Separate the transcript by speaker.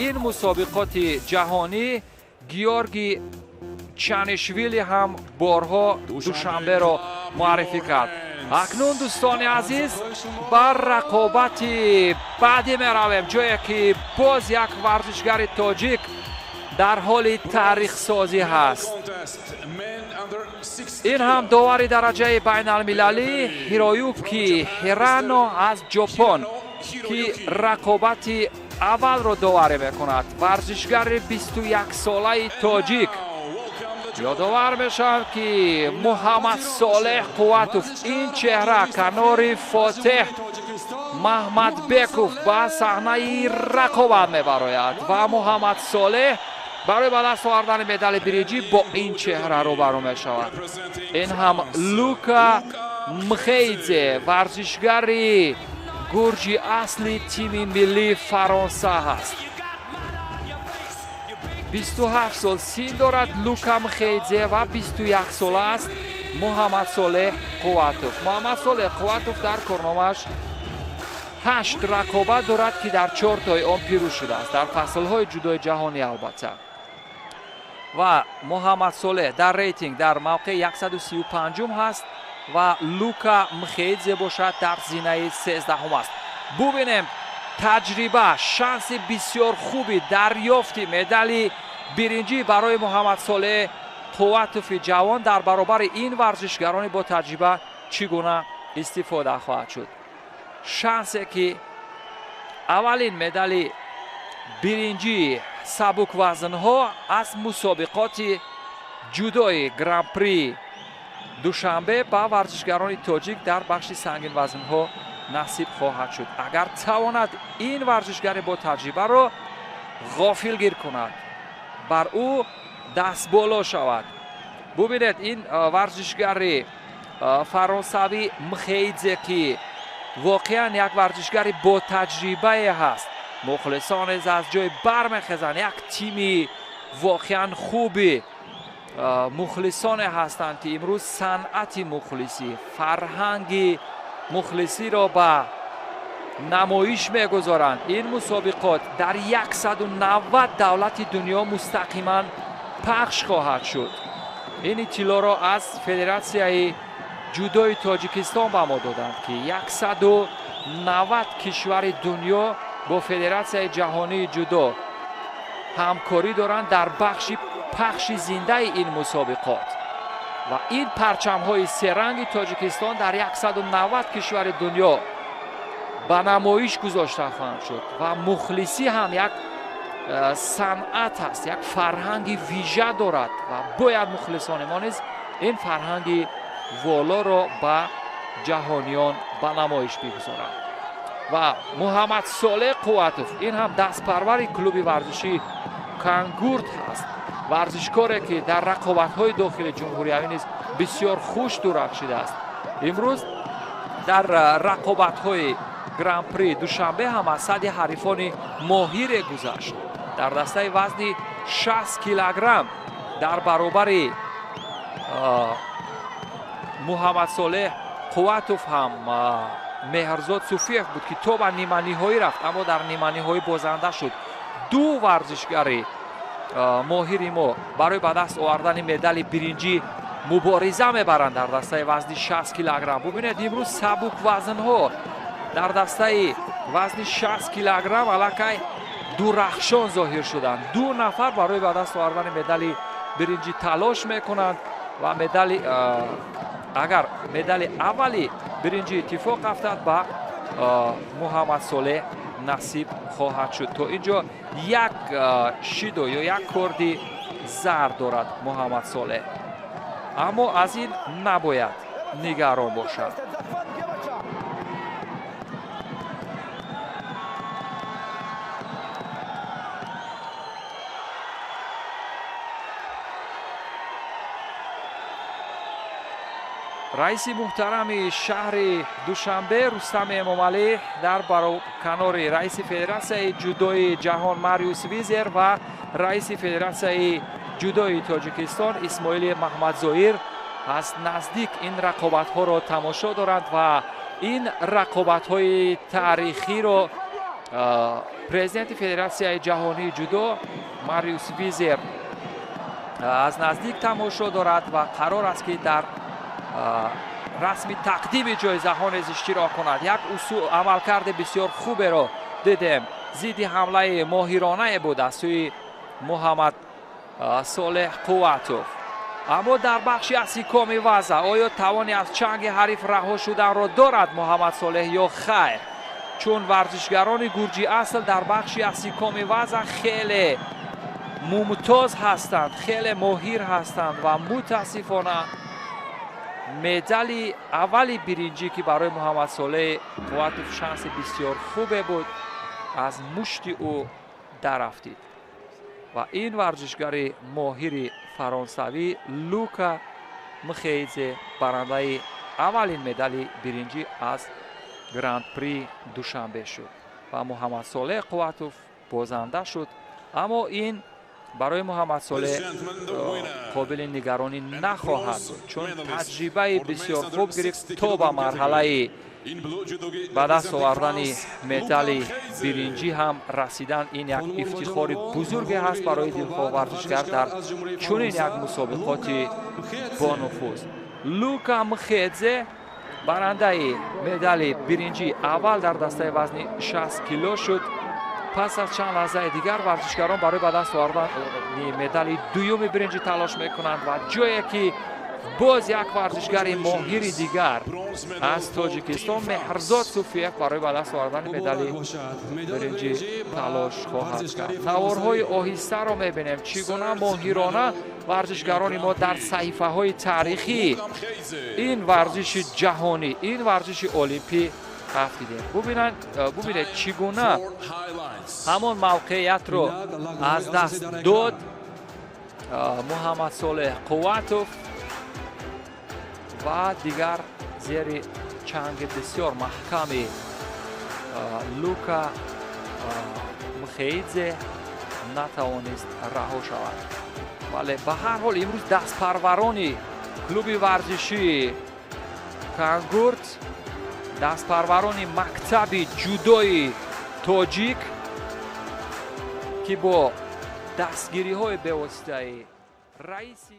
Speaker 1: این مسابقات جهانی گیورگی چانشویلی هم بارها دوشنبه را معرفی کرد. اکنون دوستان عزیز بر رقابت بعدی می رویم، جایی که باز یک ورزشگر تاجیک در حال تاریخ سازی هست. این هم داور درجه بین المللی هیرویوکی هیرانو از ژاپن که رقابت اول را داوری میکند. ورزشگر 21 ساله تاجیک. یادآور میشم که محمد صالح قواتوف این چهره کنار فاتح محمد بیکوف به صحنه رقابت میبراید و محمد صالح برای به دست آوردن مدال برنجی با این چهره روبرو میشود. این هم لوکا مخیدزه ورزشگر گرجی اصلی تیم ملی فرانسه هست. 27 سال سن دارد لوکا مخیدزه و 21 ساله است محمد صالح قواتوف. محمد صالح قواتوف در کارنامه‌اش 8 رقابت دارد که در 4 تای آن پیروز شده است در فصل‌های جودوی جهانی البته. و محمد صالح در ریتینگ در موقع 135 هست و لوکا مخیدزه باشد در زینه 13 است. ببینیم تجربه شانس بسیار خوبی دریافت مدال برنجی برای محمد صالح قواتوف جوان در برابر این ورزشگران با تجربه چگونه استفاده خواهد شد. شانسی که اولین مدال برنجی سبک وزن ها از مسابقات جودوی گران پری دوشنبه با ورزشگران تاجیک در بخش سنگین وزن ها نصیب خواهد شد. اگر تواند این ورزشگر با تجربه را غافلگیر کند، بر او دست بالا شود. ببینید این ورزشگر فرانسوی مخیدزه که واقعا یک ورزشگر با تجربه هست. مخلصان از جای برمیخیزند. یک تیمی واقعا خوبی مخلصان هستند که امروز صنعت مخلصی، فرهنگ مخلصی را به نمایش میگذارند. این مسابقات در 190 دولت دنیا مستقیما پخش خواهد شد. این اطلاع را از فدراسیون جودوی تاجیکستان به ما دادند که 190 کشور دنیا با فدراسیون جهانی جودو همکاری دارند در بخش پخش زنده این مسابقات و این پرچم های سه رنگ تاجیکستان در 190 کشور دنیا به نمایش گذاشته خواهند شد و مخلصی هم یک صنعت است، یک فرهنگ ویژه دارد و باید مخلصان ما نیز این فرهنگ والا را به جهانیان به نمایش بگذارند. و محمد صالح قواتوف این هم دست پرور کلوب ورزشی کانگورت هست. ورزشکاری که در رقابت‌های داخل جمهوری اسلامی نیز بسیار خوش درخشیده است. امروز در رقابت‌های گران پری دوشنبه هم از صد حریفان ماهر گذشت. در دسته وزن 60 کیلوگرم در برابر محمد صالح قواتوف هم مهرزاد صوفیف بود که تا به نیمه نهایی رفت، اما در نیمه نهایی بازنده شد. دو ورزشگر ماهر ما برای به دست آوردن مدال برنجی مبارزه میبرند در دسته وزن 60 کیلوگرم. ببینید امروز سبک وزن ها در دسته وزن 60 کیلوگرم علاقه درخشان ظاهر شدند. 2 نفر برای به دست آوردن مدال برنجی تلاش میکنند و مدال اگر مدال اولی برنجی اتفاق افتاد با محمد صالح نصیب خواهد شد. تا اینجا یک شیدو یا یک کردی زر دارد محمد صالح، اما از این نباید نگران باشد. رئیس محترم شهر دوشنبه رستم امامعلی در کنار رئیس فدراسیون جودوی جهان ماریوس ویزر و رئیس فدراسیون جودوی تاجیکستان اسماعیل محمد ظاهر از نزدیک این رقابت ها را تماشا دارند و این رقابت های تاریخی را президенти федератсияи ҷаҳонии ҷудо Мариус Визер аз наздик тамошо дорад ва қарор аст ки дар расми тақдими ҷоизаҳо низ иштирок кунад. Як амалкарди бисёр хуберо дидем. зидди ҳамлаи моҳиронае буд аз сӯи Муҳаммад Солеҳ Қувватов. аммо дар бахши асикоми ваза оё тавони аз чанги ҳариф раҳо шуданро дорад Муҳаммад Солеҳ ё хайр? чун варзишгарони гурҷи асл дар бахши асикоми ваза хеле мумтоз ҳастанд, хеле моҳир ҳастанд ва мутаассифона медали аввали биринҷӣ ки барои Муҳаммад Солеҳ Қувватов шанси бисёр хубе буд, аз мушти ӯ дарафтид. ва ин варзишгари моҳири фаронсавӣ Лука Мхеидзе барандаи аввалин медали биринҷӣ аз гран-при Душанбе шуд ва Муҳаммад Солеҳ Қувватов бозанда шуд. аммо ин барои Муҳаммад Солеҳ қобили нигаронӣ нахоҳад буд, чун таҷрибаи бисёр хуб гирифт то ба марҳалаи ба даст овардани медали биринҷӣ ҳам расидан. ин як ифтихори бузурге ҳаст барои дилхоҳ варзишгар дар чунин як мусобиқоти бонуфуз. Лука Мхеидзе барандаи медали биринҷи аввал дар дастаи вазни 60 кило шуд. пас аз чанд лаҳзаи дигар варзишгарон барои ба даст овардани медали дуюми биринҷӣ талош мекунанд ва ҷое ки боз як варзишгари моҳири дигар аз Тоҷикистон Меҳрзод Суфиев барои ба даст овардани медали биринҷӣ талош хоҳад кард. наворҳои оҳистанро мебинем чӣ гуна моҳирона варзишгарони мо дар саҳифаҳои таърихӣ ин варзиши ҷаҳонӣ, ин варзиши олимпӣ рафтидем. бубинед чӣ гуна ҳамон мавқеиятро аз даст дод Муҳаммад Солеҳ Қувватов ва дигар зери чанги бисёр маҳками Лука Мхеидзе натавонист раҳо шавад. вале ба ҳар ҳол имрӯз дастпарварони клуби варзишии Кангурт, дастпарварони мактаби ҷудои тоҷик ки бо дастгириҳои бевоситаи раиси